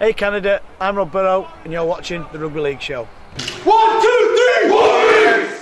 Hey Canada, I'm Rob Burrow and you're watching the Rugby League Show. 1, 2, 3, Warriors!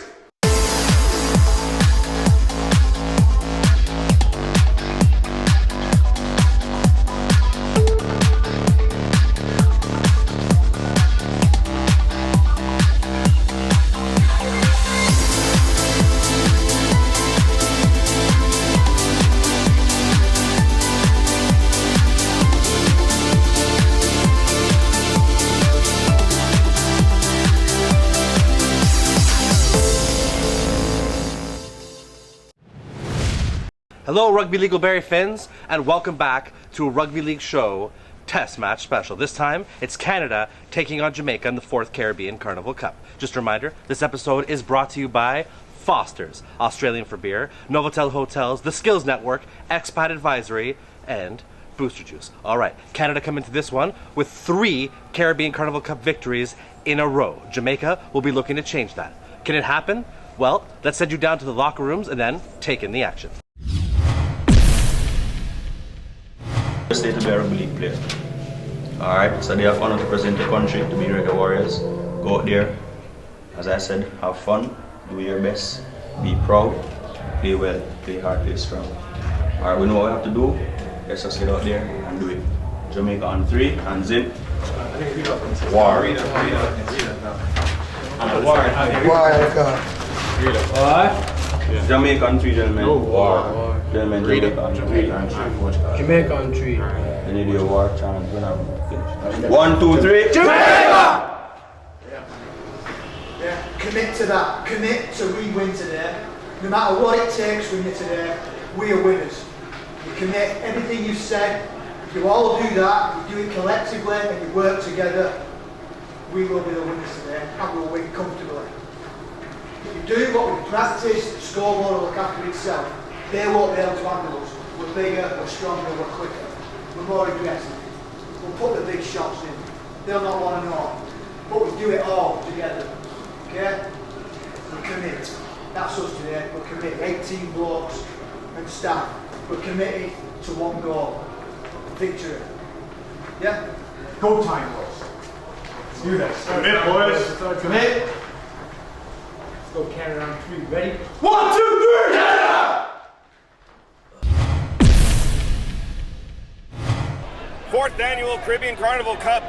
Hello Rugby League Berry fans, and welcome back to a Rugby League Show Test Match Special. This time, it's Canada taking on Jamaica in the 4th Caribbean Carnival Cup. Just a reminder, this episode is brought to you by Foster's, Australian for Beer, Novotel Hotels, The Skills Network, Expat Advisory, and Booster Juice. Alright, Canada come into this one with 3 Caribbean Carnival Cup victories in a row. Jamaica will be looking to change that. Can it happen? Well, let's send you down to the locker rooms and then take in the action. State to be a rugby league player. Alright, so they have honor to present the country to be Jamaica Warriors. Go out there, as I said, have fun, do your best, be proud, play well, play hard, play strong. Alright, we know what we have to do. Let's just get out there and do it. Jamaica on 3, hands in. War. Jamaica on 3, gentlemen. War. Gentlemen, Jamaica on 3. Jamaica on 3. Then you do your war chant when I'm finished. 1, 2, 3. Jamaica! Yeah, commit to that. Commit to we-win today. No matter what it takes, win it today. We are winners. You commit everything you've said. If you all do that, you do it collectively and you work together, we will be the winners today and we'll win comfortably. If you do what we practice, the scoreboard will look after itself. They won't be able to handle us. We're bigger, we're stronger, we're quicker. We're more aggressive. We'll put the big shots in. They'll not want to know. But we do it all together. Okay? We commit. That's us today. We're committed. 18 blokes and staff. We're committed to one goal. Victory. Yeah? Go time, boys. Let's do this. Commit, boys. Commit. Let's go Canada on 3. Ready? 1, 2, 3, Canada! 4th annual Caribbean Carnival Cup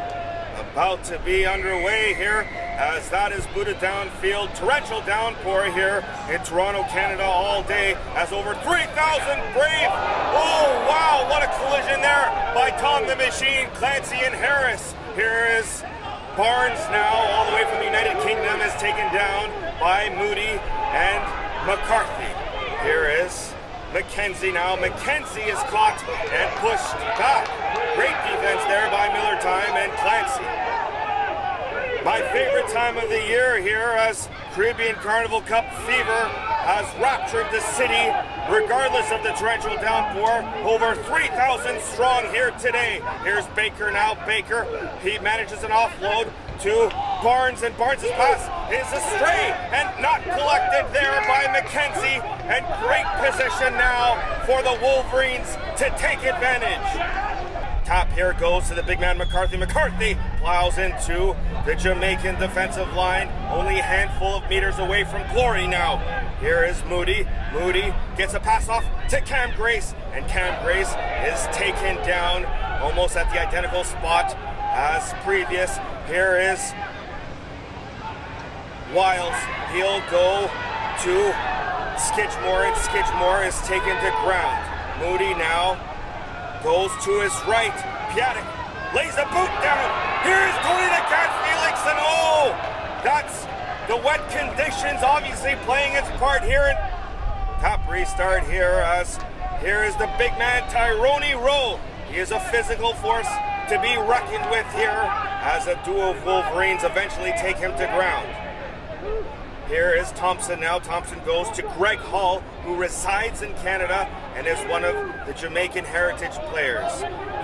about to be underway here as that is booted downfield. Torrential downpour here in Toronto, Canada all day as over 3,000 brave. Oh wow, what a collision there by Tom the Machine, Clancy and Harris. Here is Barnes now, all the way from the United Kingdom, is taken down by Moody and McCarthy. Here is McKenzie now. McKenzie is caught and pushed back. Great defense there by Miller Time and Clancy. My favorite time of the year here as Caribbean Carnival Cup fever has raptured the city regardless of the torrential downpour. Over 3,000 strong here today. Here's Baker now. Baker, he manages an offload to Barnes, and Barnes' pass is astray and not collected there by McKenzie, and great position now for the Wolverines to take advantage. Tap here goes to the big man McCarthy. McCarthy plows into the Jamaican defensive line, only a handful of meters away from glory now. Here is Moody. Moody gets a pass off to Cam Grace, and Cam Grace is taken down almost at the identical spot as previous. Here is Wiles. He'll go to Skidmore, and Skidmore is taken to ground. Moody now goes to his right. Piatek lays a boot down. Here is Tony the Cat Felix, and oh, that's the wet conditions obviously playing its part here. Top restart here as here is the big man Tyrone Rowe. He is a physical force to be reckoned with here as a duo of Wolverines eventually take him to ground. Here is Thompson now. Thompson goes to Greg Hall, who resides in Canada and is one of the Jamaican heritage players.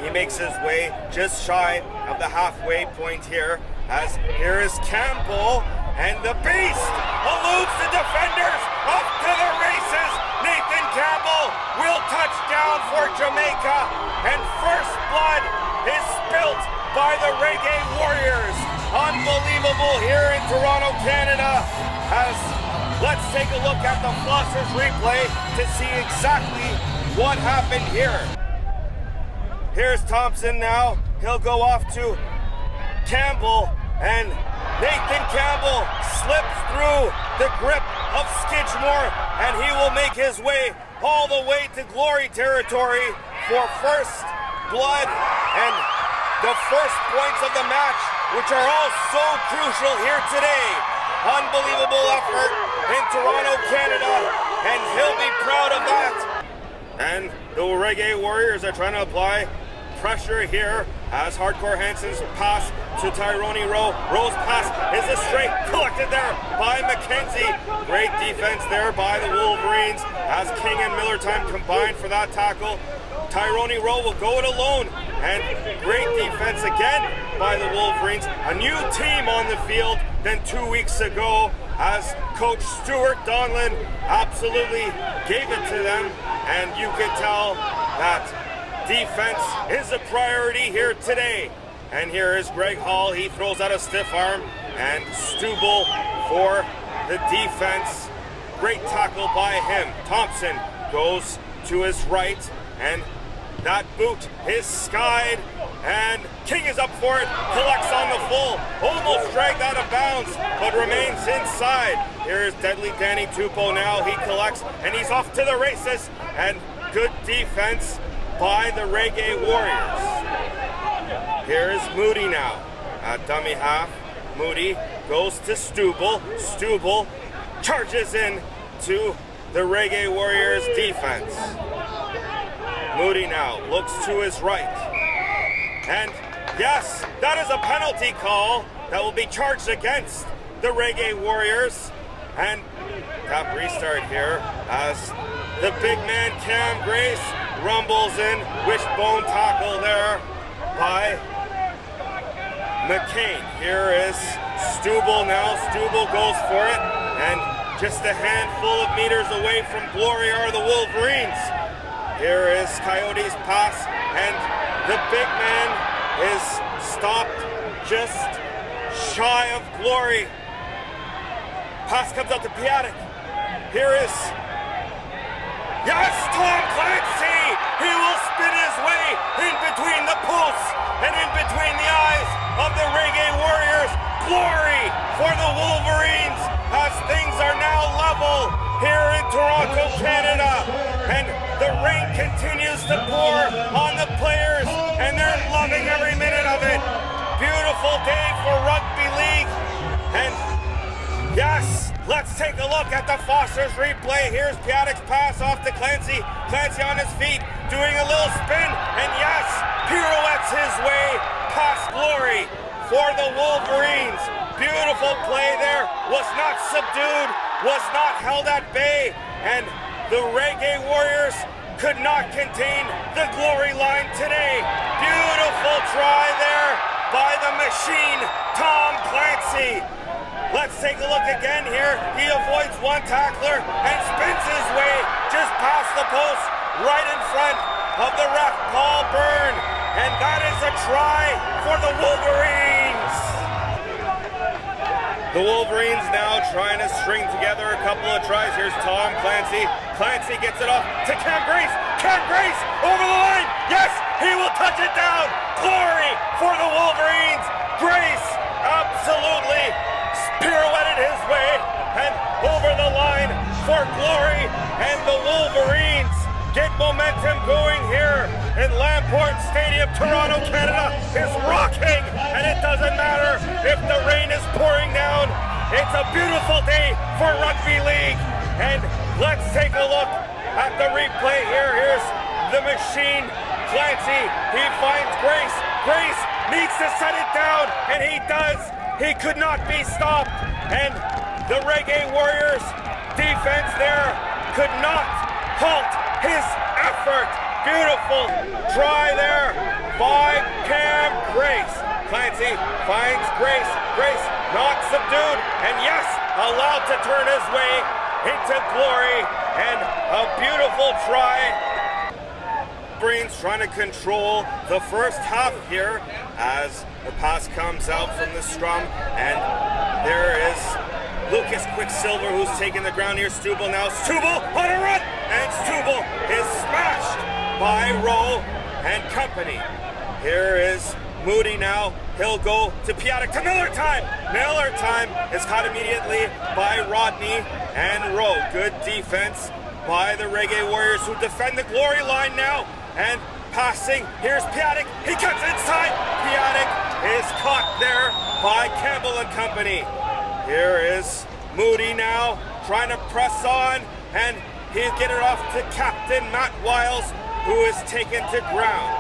He makes his way just shy of the halfway point here as here is Campbell, and the beast eludes the defenders. Up to the races. Nathan Campbell will touch down for Jamaica, and first blood is spilt by the Reggae Warriors. Unbelievable here in Toronto, Canada. Let's take a look at the Flossers replay to see exactly what happened here. Here's Thompson now. He'll go off to Campbell, and Nathan Campbell slips through the grip of Skidmore, and he will make his way all the way to Glory territory for first blood and the first points of the match, which are all so crucial here today. Unbelievable effort in Toronto, Canada, and he'll be proud of that. And the Reggae Warriors are trying to apply pressure here as Hardcore Hansen's pass to Tyrone Rowe. Rowe's pass is a straight collected there by McKenzie. Great defense there by the Wolverines as King and Millertime combined for that tackle. Tyrone Rowe will go it alone, and great defense again by the Wolverines. A new team on the field than 2 weeks ago as Coach Stuart Donlan absolutely gave it to them, and you can tell that defense is a priority here today. And here is Greg Hall. He throws out a stiff arm, and Stubel for the defense. Great tackle by him. Thompson goes to his right, and that boot is skied, and King is up for it, collects on the full, almost dragged out of bounds, but remains inside. Here is Deadly Danny Tupou now. He collects, and he's off to the races, and good defense by the Reggae Warriors. Here is Moody now at dummy half. Moody goes to Stubel. Stubel charges in to the Reggae Warriors defense. Moody now looks to his right. And yes, that is a penalty call that will be charged against the Reggae Warriors. And tap restart here as the big man Cam Grace rumbles in. Wishbone tackle there by McCain. Here is Stubel now. Stubel goes for it. And just a handful of meters away from Glory are the Wolverines. Here is Coyote's pass, and the big man is stopped just shy of Glory. Pass comes out to Piatek. Here is, yes, Tom Clancy! He will spin his way in between the posts and in between the eyes of the Reggae Warriors. Glory for the Wolverines as things are now level here in Toronto, Canada. And the rain continues to pour on the players, and they're loving every minute of it. Beautiful day for Rugby League. And yes, let's take a look at the Foster's replay. Here's Piatek's pass off to Clancy. Clancy on his feet, doing a little spin, and yes, pirouettes his way past Glory for the Wolverines. Beautiful play there, was not subdued, was not held at bay, and the Reggae Warriors could not contain the Glory line today. Beautiful try there by the machine, Tom Clancy. Let's take a look again here. He avoids one tackler and spins his way just past the post, right in front of the ref, Paul Byrne. And that is a try for the Wolverines. The Wolverines now trying to string together a couple of tries. Here's Tom Clancy. Clancy gets it off to Cam Grace. Cam Grace over the line. Yes, he will touch it down. Glory for the Wolverines. Grace absolutely pirouetted his way and over the line for Glory, and the Wolverines get momentum going here in Lamport Stadium. Toronto, Canada is rocking, and it doesn't matter if the rain is pouring down. It's a beautiful day for Rugby League, and let's take a look at the replay here. Here's the machine, Clancy. He finds Grace. Grace needs to set it down, and he does. He could not be stopped, and the Reggae Warriors defense there could not halt his effort. Beautiful try there by Cam Grace. Clancy finds Grace. Grace not subdued, and yes, allowed to turn his way into Glory, and a beautiful try Wolverines trying to control the first half here as the pass comes out from the scrum, and there is Lucas Quicksilver who's taking the ground here. Stubel now. Stubel on a run, and Stubel is smashed by Rowe and company. Here is Moody now. He'll go to Piatek to Miller time. Miller time is caught immediately by Rodney and Rowe. Good defense by the Reggae Warriors who defend the glory line now. And passing. Here's Piatek. He cuts inside. Piatek is caught there by Campbell and company. Here is Moody now trying to press on, and he'll get it off to Captain Matt Wiles, who is taken to ground.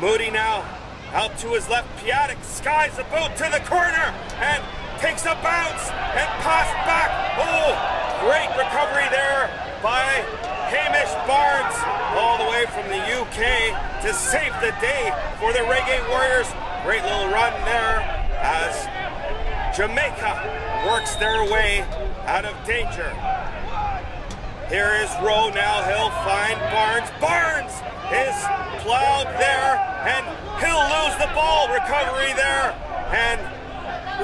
Moody now out to his left. Piatek skies a boot to the corner and takes a bounce and pass back. Oh, great recovery there by Hamish Barnes, all the way from the UK to save the day for the Reggae Warriors. Great little run there as Jamaica works their way out of danger. Here is Rowe now. He'll find Barnes. Barnes is plowed there, and he'll lose the ball. Recovery there, and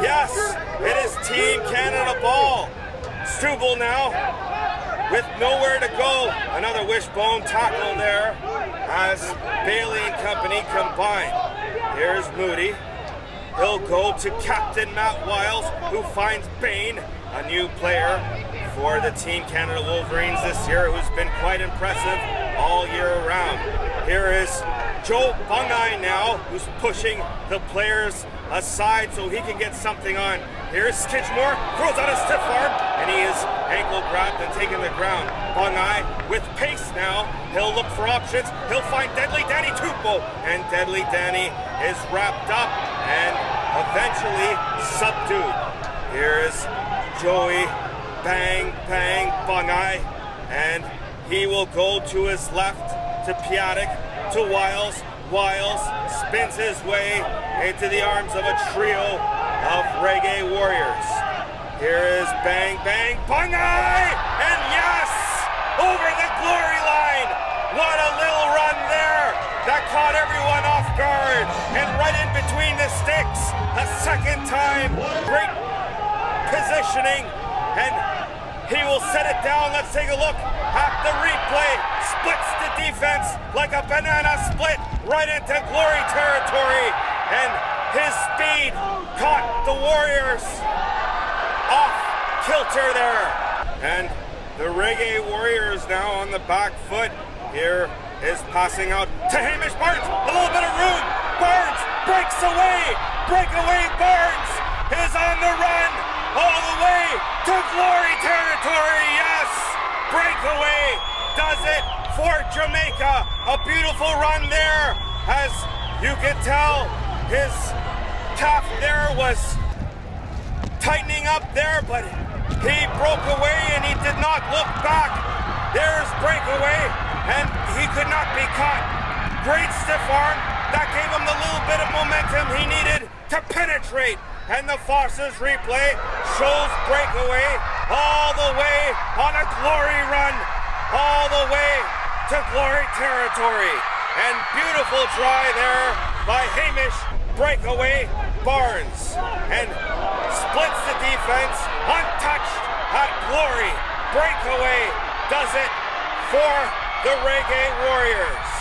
yes, it is Team Canada ball. Stubel now with nowhere to go. Another wishbone tackle there as Bailey and company combine. Here's Moody. He'll go to Captain Matt Wiles, who finds Bain, a new player for the Team Canada Wolverines this year, who's been quite impressive all year round. Here is Joe Bungai now, who's pushing the players aside so he can get something on. Here's Skidmore, throws out a stiff arm, and he is ankle grabbed and taken the ground. Bungai with pace now. He'll look for options. He'll find Deadly Danny Tupou, and Deadly Danny is wrapped up and eventually subdued. Here's Joey Bang Bang Bungai, and he will go to his left to Piatek, to Wiles. Wiles spins his way into the arms of a trio of Reggae Warriors. Here is Bang Bang Bungai, and yes, over the glory line. What a little run there that caught everyone off guard, and right in between the sticks a second time. Great positioning, and he will set it down. Let's take a look at the replay. Splits the defense like a banana split right into glory territory, and his speed caught the Warriors off kilter there. And the Reggae Warriors now on the back foot. Here is passing out to Hamish Barnes. A little bit of room. Barnes breaks away. Breakaway Barnes is on the run all the way to glory territory. Yes, breakaway does it for Jamaica. A beautiful run there, as you can tell his calf there was tightening up there, but he broke away and he did not look back. There's breakaway, and he could not be caught. Great stiff arm. That gave him the little bit of momentum he needed to penetrate. And the Foster's replay shows breakaway all the way on a glory run, all the way to glory territory. And beautiful try there by Hamish breakaway Barnes, and splits the defense untouched at glory. Breakaway does it for the Reggae Warriors.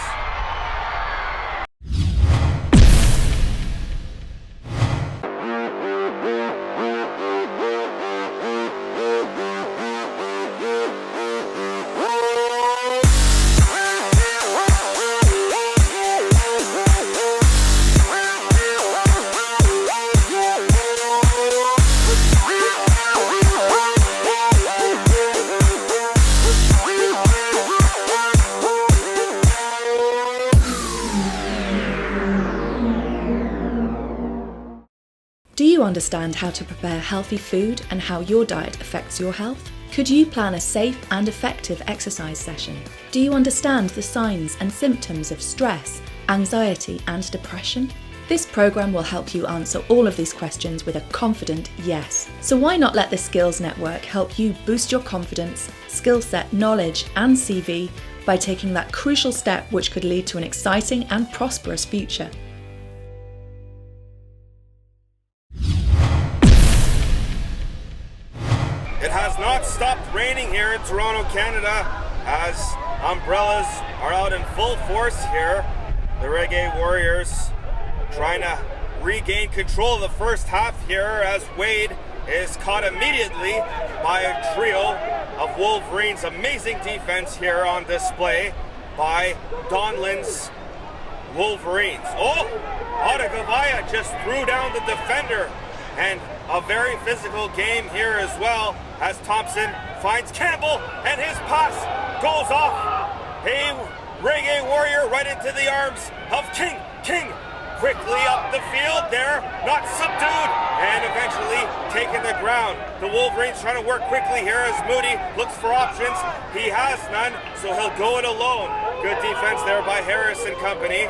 Do you understand how to prepare healthy food and how your diet affects your health? Could you plan a safe and effective exercise session? Do you understand the signs and symptoms of stress, anxiety, and depression? This program will help you answer all of these questions with a confident yes. So why not let the Skills Network help you boost your confidence, skill set, knowledge, and CV by taking that crucial step which could lead to an exciting and prosperous future. It has not stopped raining here in Toronto, Canada, as umbrellas are out in full force here. The Reggae Warriors trying to regain control of the first half here as Wade is caught immediately by a trio of Wolverines. Amazing defense here on display by Donlin's Wolverines. Oh, Otagavaya just threw down the defender, and a very physical game here as well as Thompson finds Campbell and his pass goes off. A Reggae Warrior right into the arms of King. King quickly up the field there, not subdued, and eventually taking the ground. The Wolverines trying to work quickly here as Moody looks for options. He has none, so he'll go it alone. Good defense there by Harris and company.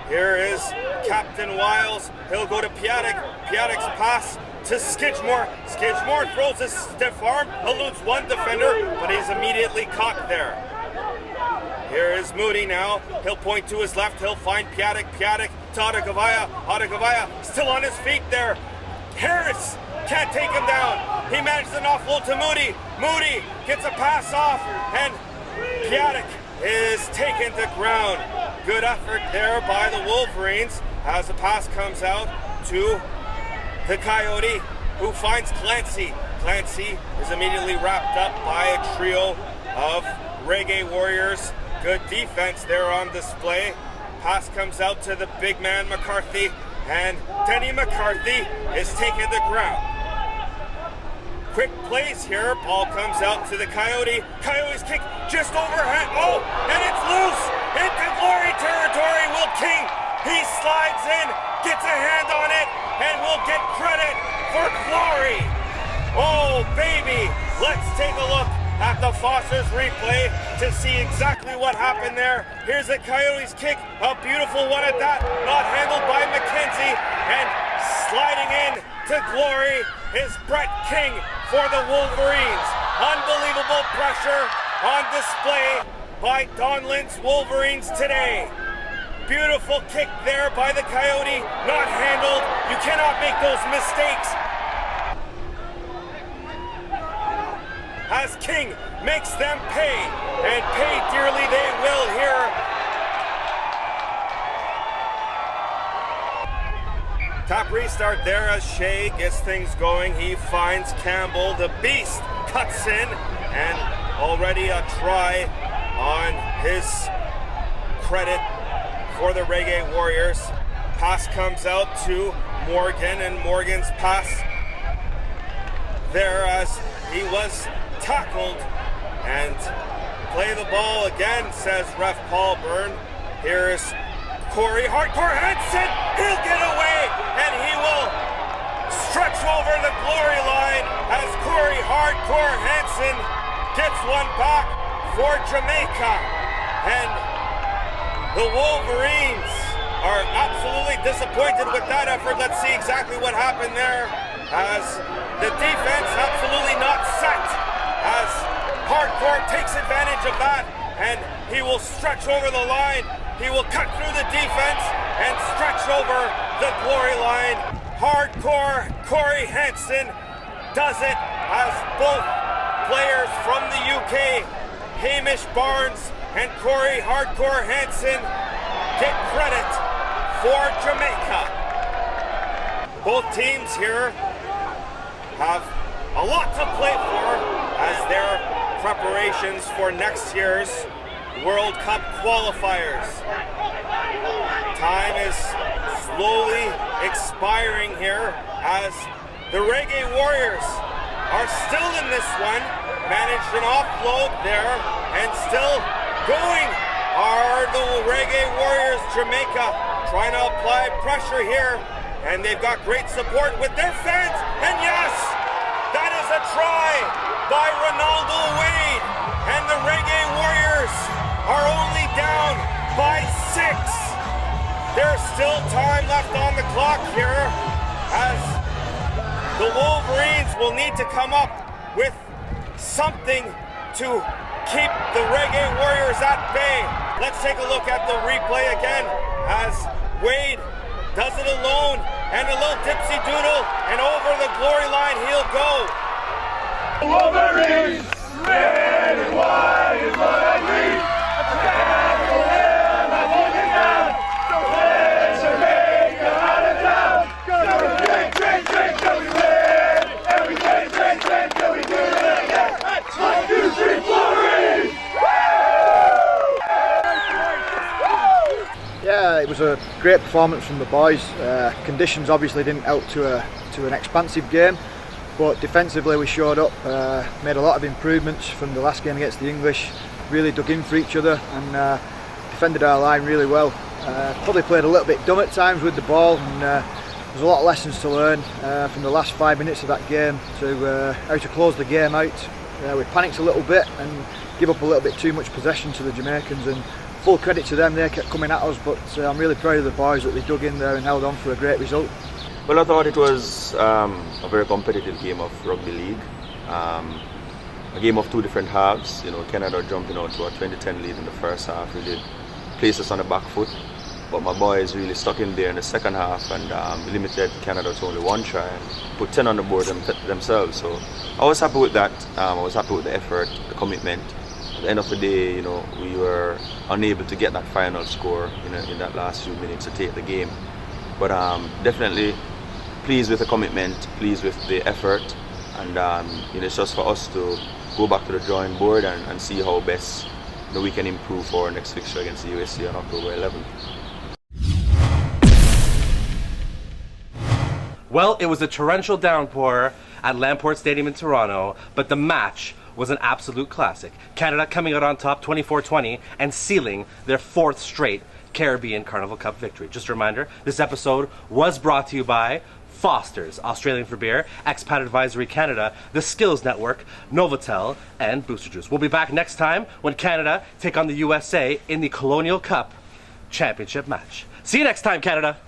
Here is Captain Wiles. He'll go to Piatek. Piatek's pass to Skidmore. Skidmore throws a stiff arm, eludes one defender, but he's immediately caught there. Here is Moody now. He'll point to his left. He'll find Piatek. Piatek to Otagavaya. Otagavaya still on his feet there. Harris can't take him down. He manages an offload to Moody. Moody gets a pass off, and Piatek is taken to ground. Good effort there by the Wolverines as the pass comes out to the Coyote, who finds Clancy. Clancy is immediately wrapped up by a trio of Reggae Warriors. Good defense there on display. Pass comes out to the big man McCarthy, and Denny McCarthy is taken to ground. Quick plays here. Ball comes out to the Coyote. Coyote's kick just overhead. Oh, and it's loose into Glory territory. Will King, he slides in, gets a hand on it, and will get credit for Glory. Oh, baby. Let's take a look at the Foster's replay to see exactly what happened there. Here's the Coyotes kick, a beautiful one at that, not handled by McKenzie, and sliding in to Glory is Brett King for the Wolverines. Unbelievable pressure on display by Donlin's Wolverines today. Beautiful kick there by the Coyote, not handled. You cannot make those mistakes. As King makes them pay, and pay dearly they will here. Top restart there as Shea gets things going. He finds Campbell, the beast, cuts in, and already a try on his credit for the Reggae Warriors. Pass comes out to Morgan, and Morgan's pass there as he was tackled, and play the ball again, says ref Paul Byrne. Here's Corey Hardcore Hansen. He'll get away, and he will stretch over the glory line as Corey Hardcore Hansen gets one back for Jamaica. And the Wolverines are absolutely disappointed with that effort. Let's see exactly what happened there, as the defense absolutely not set, as Hardcore takes advantage of that, and he will stretch over the line. He will cut through the defense and stretch over the glory line. Hardcore Corey Hansen does it, as both players from the UK, Hamish Barnes and Corey Hardcore Hansen, get credit for Jamaica. Both teams here have a lot to play for as their preparations for next year's World Cup qualifiers. Time is slowly expiring here as the Reggae Warriors are still in this one. Managed an offload there, and still going are the Reggae Warriors. Jamaica trying to apply pressure here, and they've got great support with their fans, and yes, that is a try by Ronaldo Wade, and the Reggae Warriors are only down by 6. There's still time left on the clock here, as the Wolverines will need to come up with something to keep the Reggae Warriors at bay. Let's take a look at the replay again as Wade does it alone and a little dipsy doodle, and over the glory line he'll go. Wolverines, red and white is what I need. Jamaica out of town. Drink, drink, drink till we win. Every day, drink, drink till we do it again. 1, 2, 3, Wolverines! Yeah, it was a great performance from the boys. Conditions obviously didn't help to an expansive game, but defensively we showed up, made a lot of improvements from the last game against the English, really dug in for each other and defended our line really well. Probably played a little bit dumb at times with the ball, and there's a lot of lessons to learn from the last 5 minutes of that game to how to close the game out. We panicked a little bit and give up a little bit too much possession to the Jamaicans, and full credit to them, they kept coming at us, but I'm really proud of the boys that they dug in there and held on for a great result. Well, I thought it was a very competitive game of rugby league. A game of two different halves. You know, Canada jumping out to a 20-10 lead in the first half really placed us on the back foot. But my boys really stuck in there in the second half and limited Canada to only one try and put 10 on the board themselves. So I was happy with that. I was happy with the effort, the commitment. At the end of the day, you know, we were unable to get that final score in that last few minutes to take the game. But definitely pleased with the commitment, pleased with the effort, and you know, it's just for us to go back to the drawing board and see how best we can improve for our next fixture against the USA on October 11th. Well, it was a torrential downpour at Lamport Stadium in Toronto, but the match was an absolute classic. Canada coming out on top 24-20 and sealing their 4th straight Caribbean Carnival Cup victory. Just a reminder, this episode was brought to you by Foster's, Australian for Beer, Expat Advisory Canada, the Skills Network, Novotel, and Booster Juice. We'll be back next time when Canada take on the USA in the Colonial Cup Championship match. See you next time, Canada!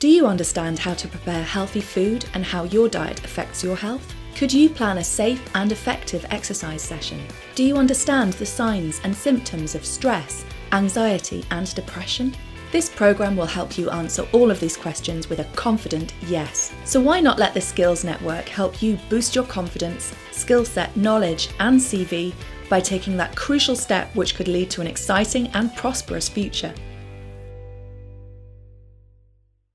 Do you understand how to prepare healthy food and how your diet affects your health? Could you plan a safe and effective exercise session? Do you understand the signs and symptoms of stress, anxiety, and depression? This program will help you answer all of these questions with a confident yes. So why not let the Skills Network help you boost your confidence, skill set, knowledge, and CV by taking that crucial step which could lead to an exciting and prosperous future?